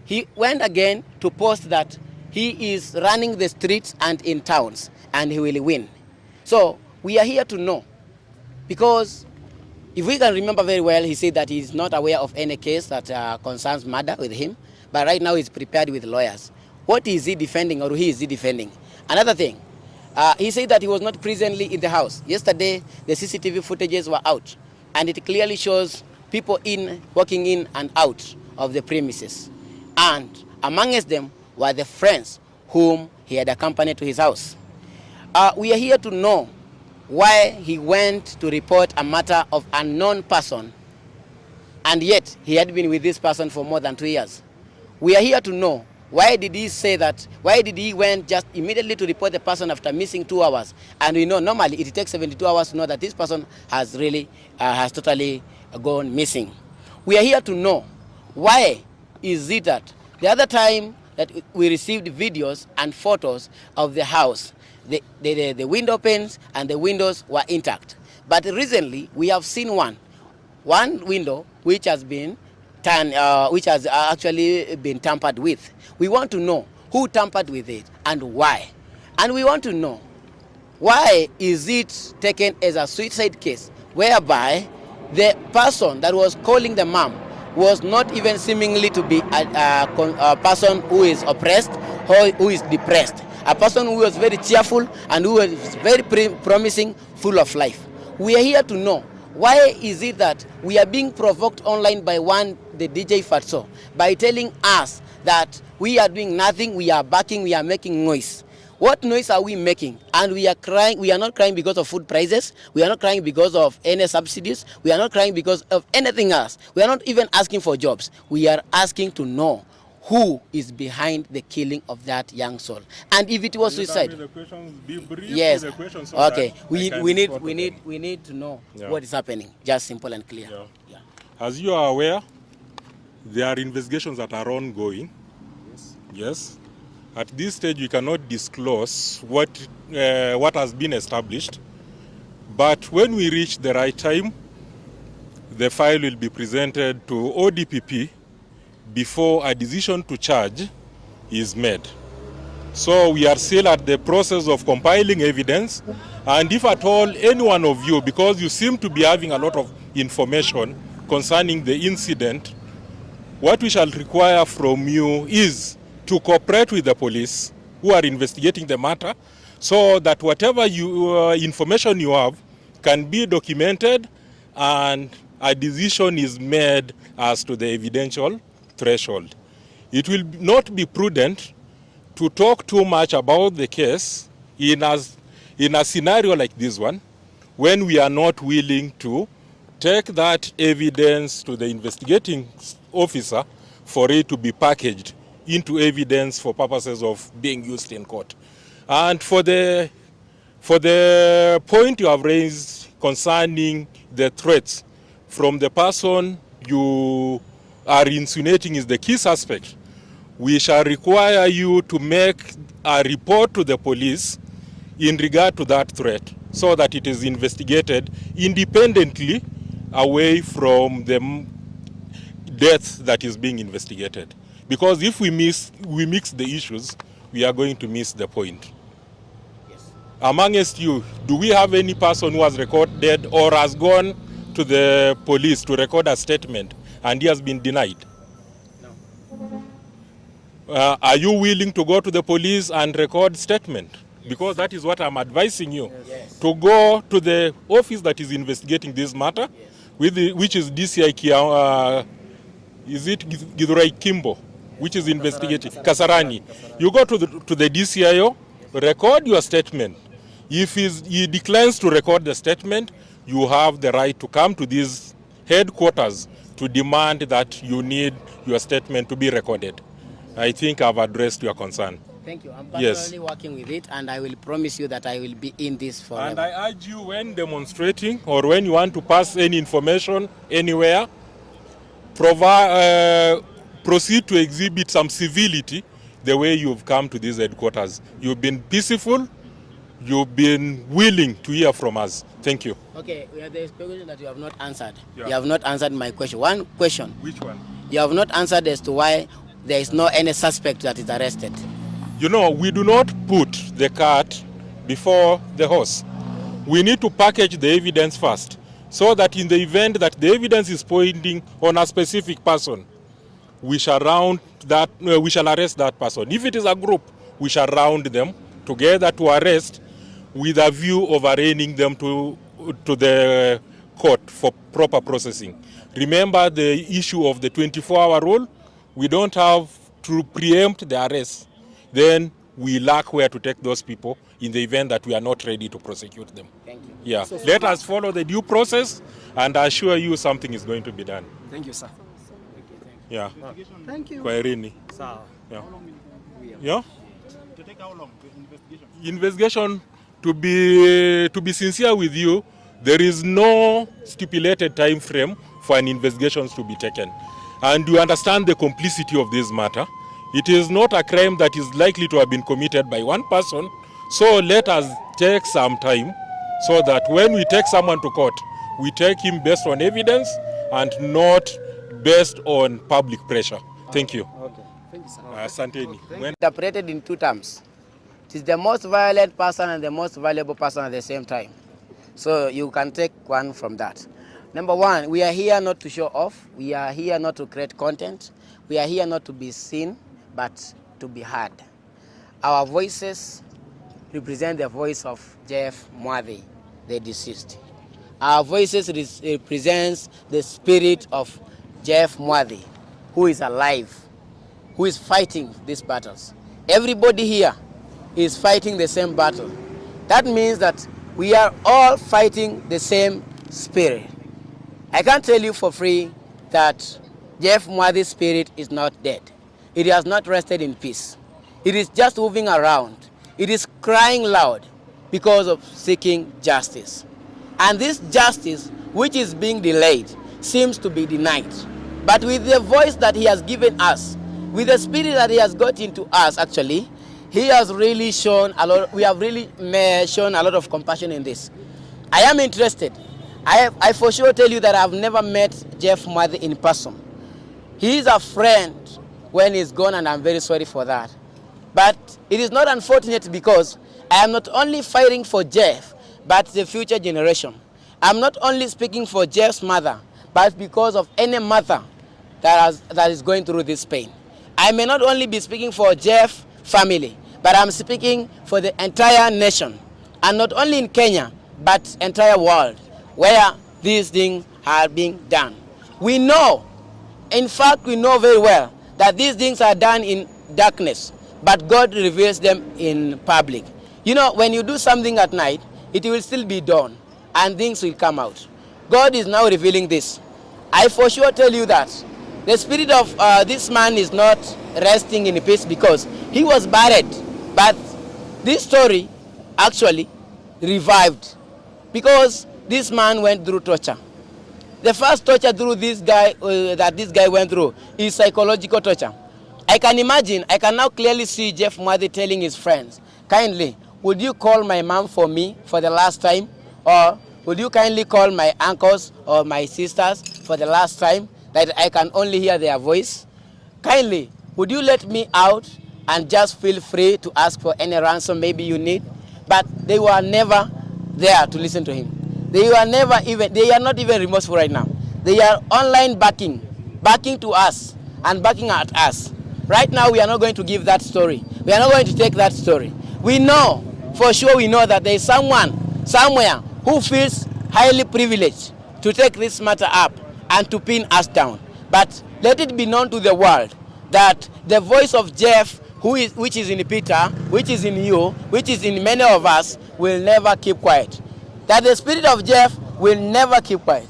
he went again to post that he is running the streets and in towns and he will win. So we are here to know, because if we can remember very well, he said that he is not aware of any case that concerns murder with him, but right now he's prepared with lawyers. What is he defending, or who is he defending? Another thing, he said that he was not presently in the house. Yesterday, the CCTV footages were out, and it clearly shows people walking in and out of the premises. And amongst them were the friends whom he had accompanied to his house. We are here to know why he went to report a matter of an unknown person, and yet he had been with this person for more than 2 years. We are here to know, why did he say that? Why did he went just immediately to report the person after missing 2 hours? And we know normally it takes 72 hours to know that this person has really, has totally gone missing. We are here to know, why is it that the other time that we received videos and photos of the house, the window panes and the windows were intact. But recently we have seen one window which has been which has actually been tampered with. We want to know who tampered with it and why. And we want to know, why is it taken as a suicide case, whereby the person that was calling the mom was not even seemingly to be a person who is oppressed or who is depressed. A person who was very cheerful and who was very promising, full of life. We are here to know, why is it that we are being provoked online by the DJ Fatxo, by telling us that we are doing nothing, we are barking, we are making noise. What noise are we making? And we are crying. We are not crying because of food prices. We are not crying because of any subsidies. We are not crying because of anything else. We are not even asking for jobs. We are asking to know who is behind the killing of that young soul, and if it was suicide. Yes. Okay. We need to know what is happening. Just simple and clear. Yeah. As you are aware, there are investigations that are ongoing. Yes. At this stage, we cannot disclose what has been established. But when we reach the right time, the file will be presented to ODPP before a decision to charge is made. So we are still at the process of compiling evidence, and if at all any one of you, because you seem to be having a lot of information concerning the incident, what we shall require from you is to cooperate with the police who are investigating the matter, so that whatever information you have can be documented and a decision is made as to the evidential threshold. It will not be prudent to talk too much about the case in a scenario like this one, when we are not willing to take that evidence to the investigating officer for it to be packaged into evidence for purposes of being used in court. And for the point you have raised concerning the threats from the person you are insinuating is the key suspect, we shall require you to make a report to the police in regard to that threat, so that it is investigated independently away from the death that is being investigated. Because if we mix the issues, we are going to miss the point. Yes. Amongst you, do we have any person who has recorded or has gone to the police to record a statement and he has been denied? No. Are you willing to go to the police and record statement? Yes. Because that is what I'm advising you. Yes. To go to the office that is investigating this matter, yes, which is DCI, is it Githurai Kimbo, which is investigating Kasarani. You go to the DCIO, record your statement. If he declines to record the statement, you have the right to come to these headquarters to demand that you need your statement to be recorded. I think I've addressed your concern. Thank you. I'm personally working with it, and I will promise you that I will be in this forever. And I urge you, when demonstrating or when you want to pass any information anywhere, proceed to exhibit some civility the way you've come to these headquarters. You've been peaceful. You've been willing to hear from us. Thank you. Okay, we have the question that you have not answered. Yeah. You have not answered my question. One question. Which one? You have not answered as to why there is no any suspect that is arrested. You know, we do not put the cart before the horse. We need to package the evidence first, so that in the event that the evidence is pointing on a specific person, we shall arrest that person. If it is a group, we shall round them together to arrest, with a view of arraigning them to the court for proper processing. Remember the issue of the 24-hour rule. We don't have to preempt the arrest. Then we lack where to take those people in the event that we are not ready to prosecute them. Thank you. Yeah. Let us follow the due process, and I assure you something is going to be done. Thank you, sir. Yeah. Thank you. Kwaherini. Sawa. Yeah. Yeah. To take how long? The investigation? Investigation, to be sincere with you, there is no stipulated time frame for an investigation to be taken. And you understand the complicity of this matter. It is not a crime that is likely to have been committed by one person. So let us take some time, so that when we take someone to court, we take him based on evidence and not based on public pressure. Thank you. Okay. Thank you, sir. Asanteni. When Interpreted in two terms. It is the most violent person and the most valuable person at the same time. So you can take one from that. Number one, we are here not to show off. We are here not to create content. We are here not to be seen, but to be heard. Our voices represent the voice of Jeff Mwadhi, the deceased. Our voices represents the spirit of Jeff Mwadhi, who is alive, who is fighting these battles. Everybody here is fighting the same battle. That means that we are all fighting the same spirit. I can tell you for free that Jeff Mwadhi's spirit is not dead. It has not rested in peace. It is just moving around. It is crying loud because of seeking justice. And this justice, which is being delayed, seems to be denied. But with the voice that he has given us, with the spirit that he has got into us, actually, he has really shown a lot. We have really shown a lot of compassion in this. I am interested. I for sure tell you that I have never met Jeff Mwadhi in person. He is a friend when he's gone, and I'm very sorry for that. But it is not unfortunate, because I am not only fighting for Jeff, but the future generation. I'm not only speaking for Jeff's mother, but because of any mother that is going through this pain. I may not only be speaking for Jeff's family, but I'm speaking for the entire nation. And not only in Kenya, but entire world, where these things are being done. We know, in fact, we know very well that these things are done in darkness, but God reveals them in public. You know, when you do something at night, it will still be done, and things will come out. God is now revealing this. I for sure tell you that the spirit of this man is not resting in peace, because he was buried. But this story actually revived, because this man went through torture. The first torture through this guy that this guy went through is psychological torture. I can imagine, I can now clearly see Jeff Mwadhi telling his friends, kindly, would you call my mom for me for the last time? Or would you kindly call my uncles or my sisters for the last time, that I can only hear their voice? Kindly, would you let me out and just feel free to ask for any ransom maybe you need? But they were never there to listen to him. They are not even remorseful right now. They are online backing to us and backing at us. Right now, we are not going to give that story. We are not going to take that story. We know, for sure we know that there is someone, somewhere, who feels highly privileged to take this matter up and to pin us down. But let it be known to the world that the voice of Jeff, which is in Peter, which is in you, which is in many of us, will never keep quiet. That the spirit of Jeff will never keep quiet.